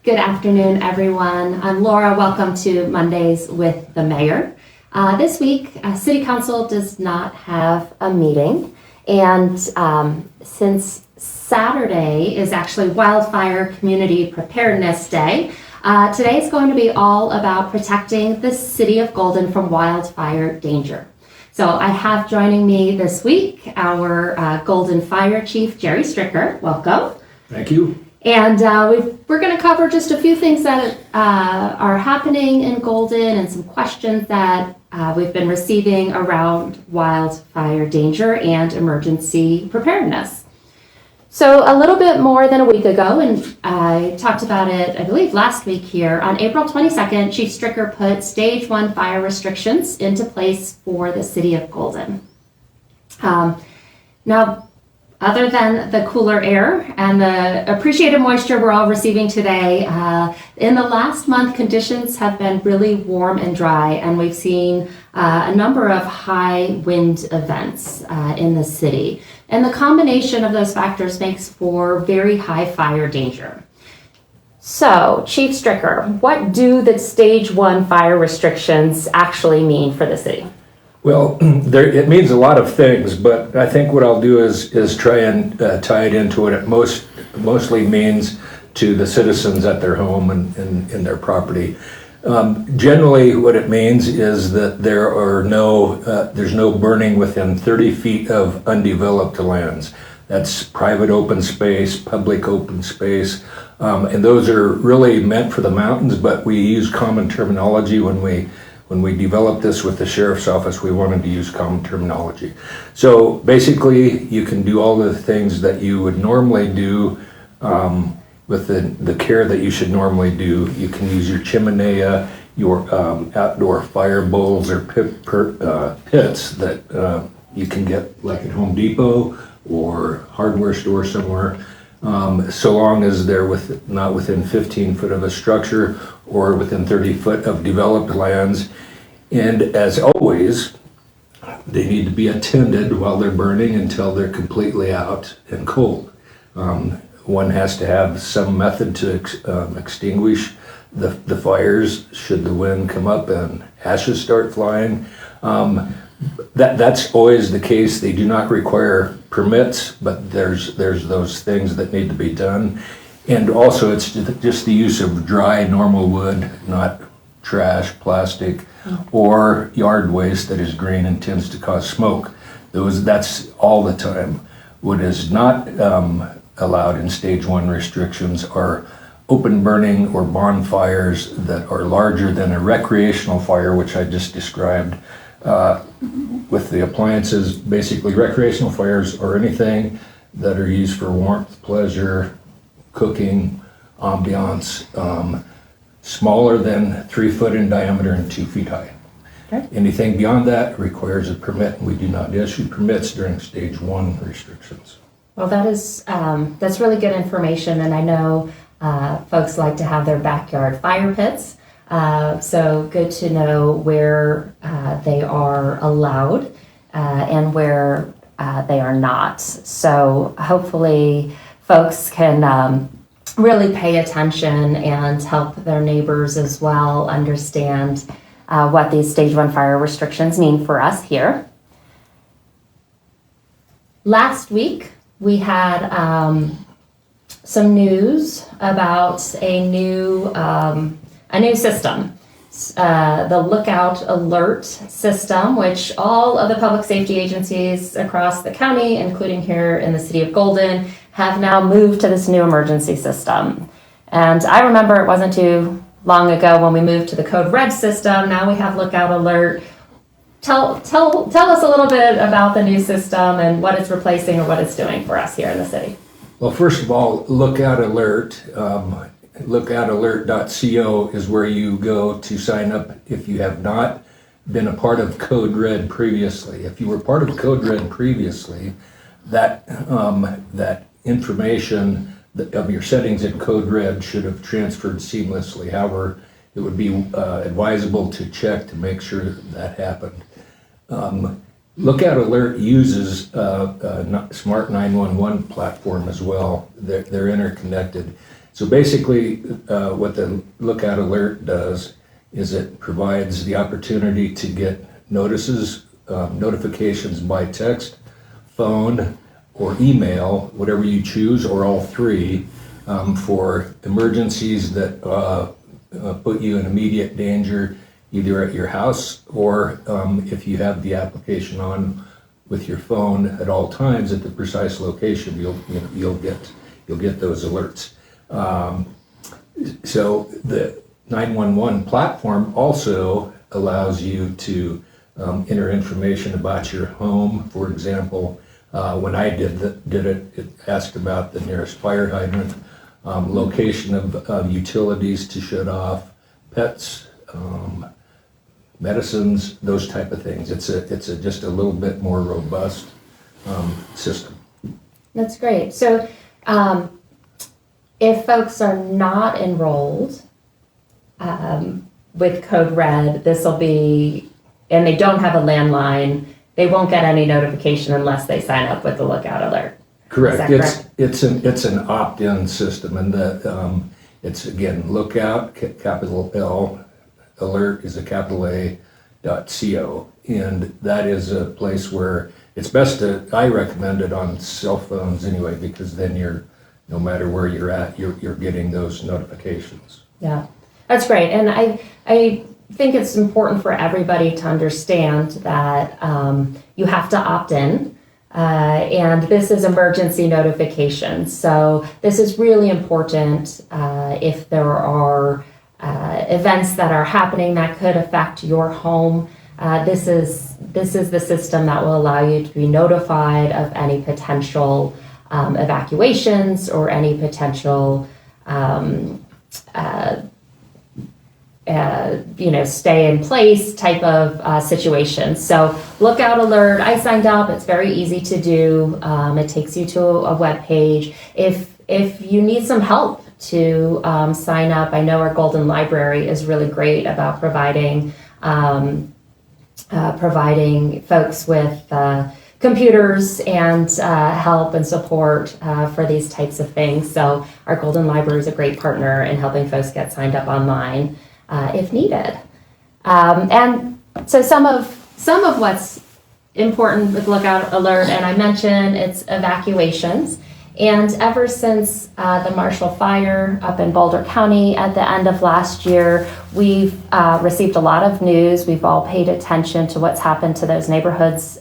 Good afternoon, everyone. I'm Laura. Welcome to Mondays with the Mayor. This week, City Council does not have a meeting, and since Saturday is actually Wildfire Community Preparedness Day, today is going to be all about protecting the City of Golden from wildfire danger. So I have joining me this week our Golden Fire Chief, Jerry Stricker. Welcome. Thank you. And we're going to cover just a few things that are happening in Golden and some questions that we've been receiving around wildfire danger and emergency preparedness. So a little bit more than a week ago, and I talked about it, I believe, last week here, on April 22nd, Chief Stricker put Stage 1 fire restrictions into place for the City of Golden. Now, other than the cooler air and the appreciated moisture we're all receiving today, in the last month, conditions have been really warm and dry, and we've seen a number of high wind events in the city. And the combination of those factors makes for very high fire danger. So, Chief Stricker, what do the Stage 1 fire restrictions actually mean for the city? Well, it means a lot of things, but I think what I'll do is try and tie it into what it mostly means to the citizens at their home and in their property. Generally, what it means is that there's no burning within 30 feet of undeveloped lands. That's private open space, public open space, and those are really meant for the mountains, but we use common terminology when we developed this with the Sheriff's Office. We wanted to use common terminology. So basically, you can do all the things that you would normally do with the care that you should normally do. You can use your chimenea, your outdoor fire bowls or pits that you can get like at Home Depot or hardware store somewhere, so long as they're not within 15 foot of a structure or within 30 foot of developed lands. And as always, they need to be attended while they're burning until they're completely out and cold. One has to have some method to extinguish the fires should the wind come up and ashes start flying. That's always the case. They do not require permits, but there's those things that need to be done. And also, it's just the use of dry, normal wood, not trash, plastic, or yard waste that is green and tends to cause smoke. That's all the time. What is not allowed in Stage 1 restrictions are open burning or bonfires that are larger than a recreational fire, which I just described. With the appliances, basically recreational fires are anything that are used for warmth, pleasure, cooking, ambiance, smaller than 3 foot in diameter and 2 feet high. Okay. Anything beyond that requires a permit, and we do not issue permits during Stage 1 restrictions. Well, that's really good information, and I know folks like to have their backyard fire pits. So good to know where they are allowed and where they are not. So hopefully folks can really pay attention and help their neighbors as well understand what these Stage 1 fire restrictions mean for us here. Last week, we had some news about a new system, the Lookout Alert system, which all of the public safety agencies across the county, including here in the City of Golden, have now moved to this new emergency system. And I remember it wasn't too long ago when we moved to the Code Red system. Now we have Lookout Alert. Tell us a little bit about the new system and what it's replacing or what it's doing for us here in the city. Well, first of all, Lookout Alert, lookoutalert.co is where you go to sign up if you have not been a part of Code Red previously. If you were part of Code Red previously, that information of your settings in Code Red should have transferred seamlessly. However, it would be advisable to check to make sure that happened. Lookout Alert uses a Smart 911 platform as well. They're interconnected. So basically, what the Lookout Alert does is it provides the opportunity to get notifications by text, phone, or email, whatever you choose, or all three, for emergencies that put you in immediate danger, either at your house or if you have the application on with your phone at all times at the precise location, you'll get those alerts. So the 911 platform also allows you to enter information about your home. For example, when I did it, it asked about the nearest fire hydrant, location of utilities to shut off, pets, medicines, those type of things. It's just a little bit more robust system. That's great. So if folks are not enrolled with Code Red, this will be, and they don't have a landline, they won't get any notification unless they sign up with the Lookout Alert. Correct. Is that correct? It's an opt-in system, and it's again Lookout, capital L, Alert is a capital A.co, and that is a place where it's best to, I recommend it on cell phones anyway, because then no matter where you're at, you're getting those notifications. Yeah, that's great. And I think it's important for everybody to understand that you have to opt in. And this is emergency notification. So this is really important if there are events that are happening that could affect your home. This is the system that will allow you to be notified of any potential evacuations or any potential stay in place type of situation. So Lookout Alert, I signed up. It's very easy to do. It takes you to a web page. If you need some help to sign up, I know our Golden Library is really great about providing folks with computers and help and support for these types of things. So our Golden Library is a great partner in helping folks get signed up online if needed. And so some of what's important with Lookout Alert, and I mentioned it's evacuations. And ever since the Marshall Fire up in Boulder County at the end of last year, we've received a lot of news. We've all paid attention to what's happened to those neighborhoods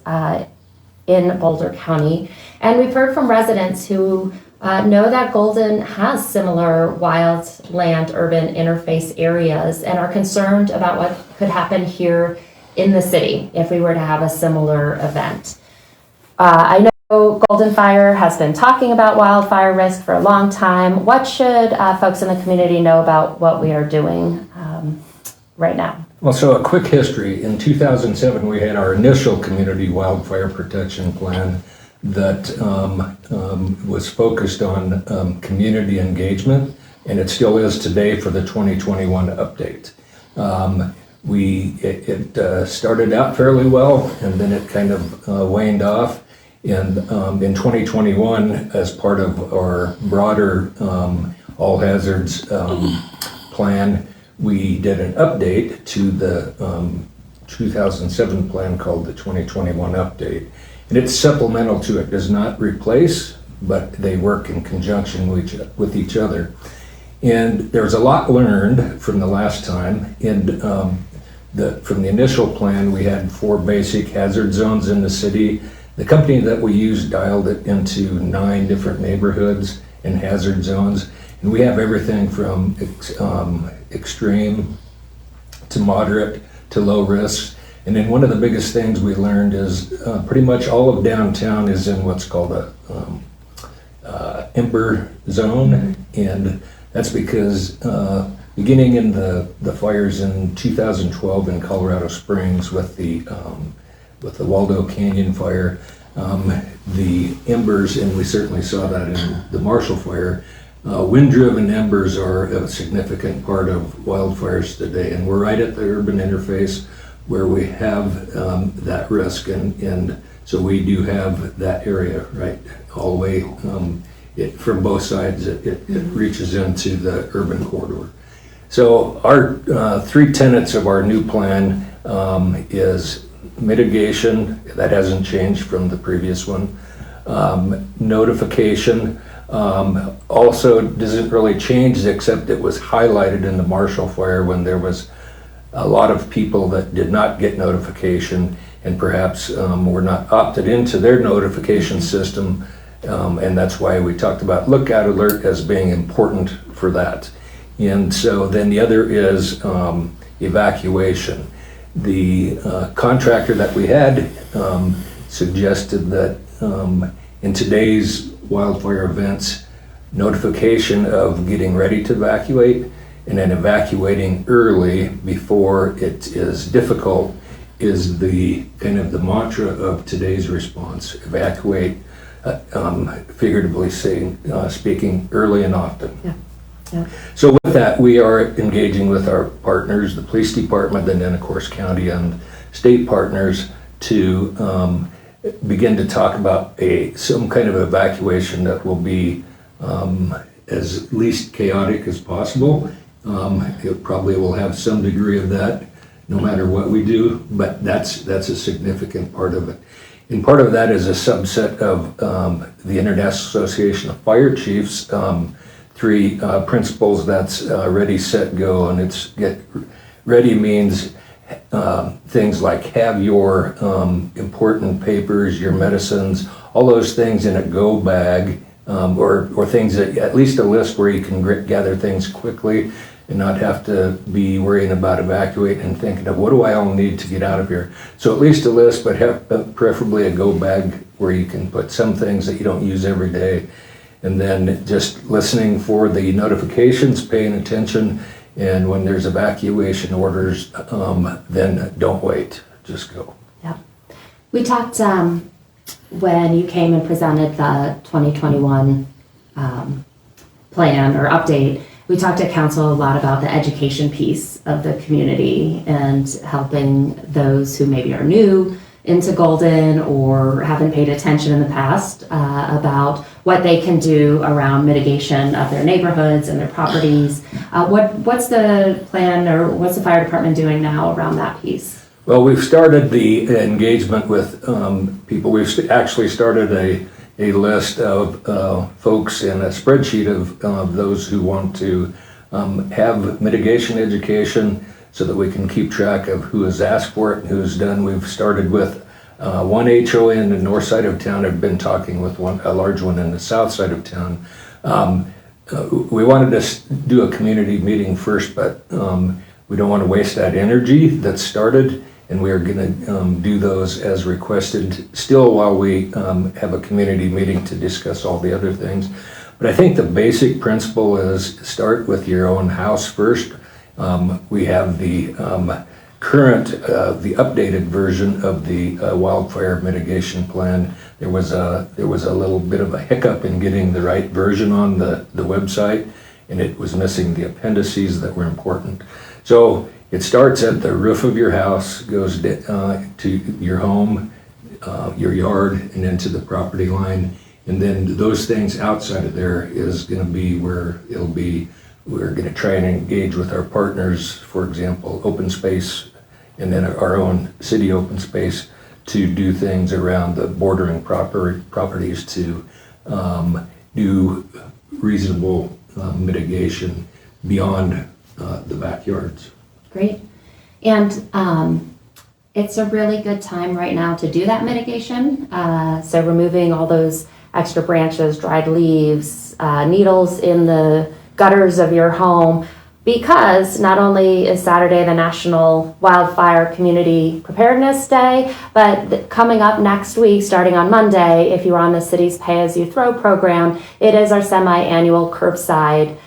in Boulder County. And we've heard from residents who know that Golden has similar wildland urban interface areas and are concerned about what could happen here in the city if we were to have a similar event. I know Golden Fire has been talking about wildfire risk for a long time. What should folks in the community know about what we are doing right now? Well, so a quick history. In 2007, we had our initial community wildfire protection plan that was focused on community engagement, and it still is today for the 2021 update. It started out fairly well, and then it kind of waned off. And in 2021, as part of our broader all hazards plan, we did an update to the 2007 plan called the 2021 update. And it's supplemental to it, does not replace, but they work in conjunction with each other. And there's a lot learned from the last time. And from the initial plan, we had 4 basic hazard zones in the city. The company that we used dialed it into 9 different neighborhoods and hazard zones. And we have everything from extreme to moderate to low risk. And then one of the biggest things we learned is pretty much all of downtown is in what's called a ember zone. And that's because beginning in the fires in 2012 in Colorado Springs with the Waldo Canyon fire, the embers, and we certainly saw that in the Marshall fire, wind-driven embers are a significant part of wildfires today, and we're right at the urban interface where we have that risk, and so we do have that area right all the way from both sides, it reaches into the urban corridor. So our 3 tenets of our new plan is mitigation, that hasn't changed from the previous one. Notification also doesn't really change, except it was highlighted in the Marshall Fire when there was a lot of people that did not get notification and perhaps were not opted into their notification system. And that's why we talked about lookout alert as being important for that. And so then the other is evacuation. The contractor that we had suggested that in today's wildfire events, notification of getting ready to evacuate and then evacuating early before it is difficult is the kind of the mantra of today's response. Evacuate, figuratively speaking, early and often. Yeah. Yeah. So with that, we are engaging with our partners, the police department, and then of course county and state partners to begin to talk about some kind of evacuation that will be as least chaotic as possible. It probably will have some degree of that no matter what we do, but that's a significant part of it. And part of that is a subset of the International Association of Fire Chiefs, 3 principles that's ready, set, go, and it's get ready means things like have your important papers, your medicines, all those things in a go bag, or things that, at least a list where you can gather things quickly and not have to be worrying about evacuating and thinking of what do I all need to get out of here. So at least a list, but have preferably a go bag where you can put some things that you don't use every day. And then just listening for the notifications, paying attention, and when there's evacuation orders, then don't wait, just go. Yeah. We talked when you came and presented the 2021 plan or update, we talked at council a lot about the education piece of the community and helping those who maybe are new into Golden or haven't paid attention in the past about what they can do around mitigation of their neighborhoods and their properties. What's the plan, or what's the fire department doing now around that piece? Well, we've started the engagement with people. We've actually started a list of folks in a spreadsheet of those who want to have mitigation education so that we can keep track of who has asked for it and who's done. We've started with one HOA in the north side of town. I've been talking with a large one in the south side of town. We wanted to do a community meeting first, but we don't want to waste that energy that's started, and we are going to do those as requested still while we have a community meeting to discuss all the other things. But I think the basic principle is start with your own house first. We have the current, the updated version of the wildfire mitigation plan. There was a little bit of a hiccup in getting the right version on the website, and it was missing the appendices that were important. So it starts at the roof of your house, goes to your home, your yard, and into the property line. And then those things outside of there is going to be where it'll be. We're going to try and engage with our partners, for example, open space, and then our own city open space to do things around the bordering properties to do reasonable mitigation beyond the backyards. Great. And it's a really good time right now to do that mitigation. So removing all those extra branches, dried leaves, needles in the gutters of your home, because not only is Saturday the National Wildfire Community Preparedness Day, but coming up next week, starting on Monday, if you're on the city's Pay As You Throw program, it is our semi-annual curbside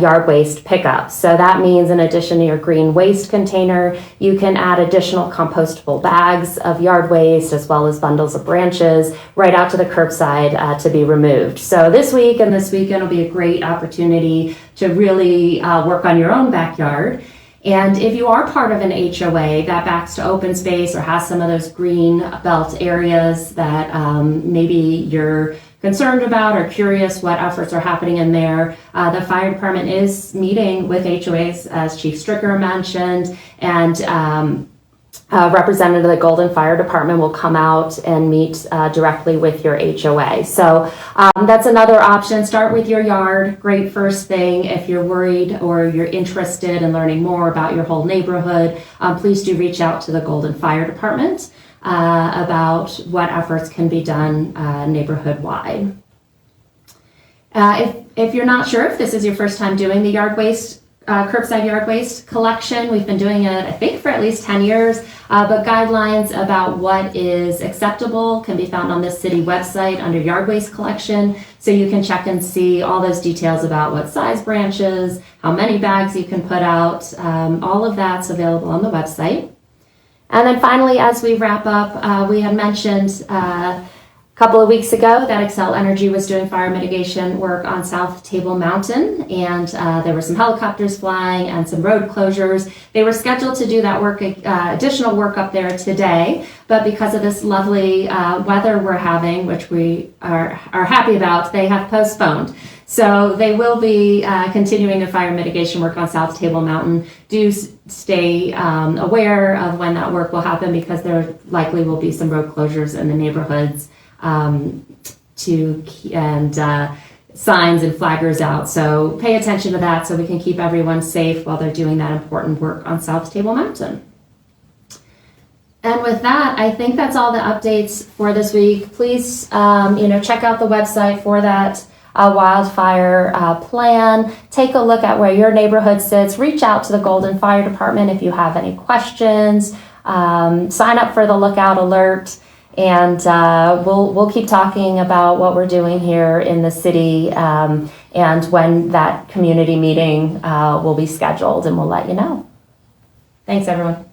yard waste pickup. So that means in addition to your green waste container, you can add additional compostable bags of yard waste as well as bundles of branches right out to the curbside to be removed. So this week and this weekend will be a great opportunity to really work on your own backyard. And if you are part of an HOA that backs to open space or has some of those green belt areas that maybe you're concerned about or curious what efforts are happening in there, the fire department is meeting with HOAs, as Chief Stricker mentioned, and representative of the Golden Fire Department will come out and meet directly with your HOA. So that's another option. Start with your yard. Great first thing. If you're worried or you're interested in learning more about your whole neighborhood, please do reach out to the Golden Fire Department about what efforts can be done neighborhood-wide. If you're not sure if this is your first time doing the yard waste, curbside yard waste collection, we've been doing it, I think, for at least 10 years, but guidelines about what is acceptable can be found on the city website under yard waste collection, so you can check and see all those details about what size branches, how many bags you can put out, all of that's available on the website. And then finally, as we wrap up, we had mentioned a couple of weeks ago that Excel Energy was doing fire mitigation work on South Table Mountain, and there were some helicopters flying and some road closures. They were scheduled to do that work, additional work up there today, but because of this lovely weather we're having, which we are happy about, they have postponed. So they will be continuing the fire mitigation work on South Table Mountain. Do stay aware of when that work will happen, because there likely will be some road closures in the neighborhoods and signs and flaggers out. So pay attention to that so we can keep everyone safe while they're doing that important work on South Table Mountain. And with that, I think that's all the updates for this week. Please, check out the website for that wildfire plan. Take a look at where your neighborhood sits. Reach out to the Golden Fire Department if you have any questions. Sign up for the lookout alert, and we'll keep talking about what we're doing here in the city, and when that community meeting will be scheduled, and we'll let you know. Thanks, everyone.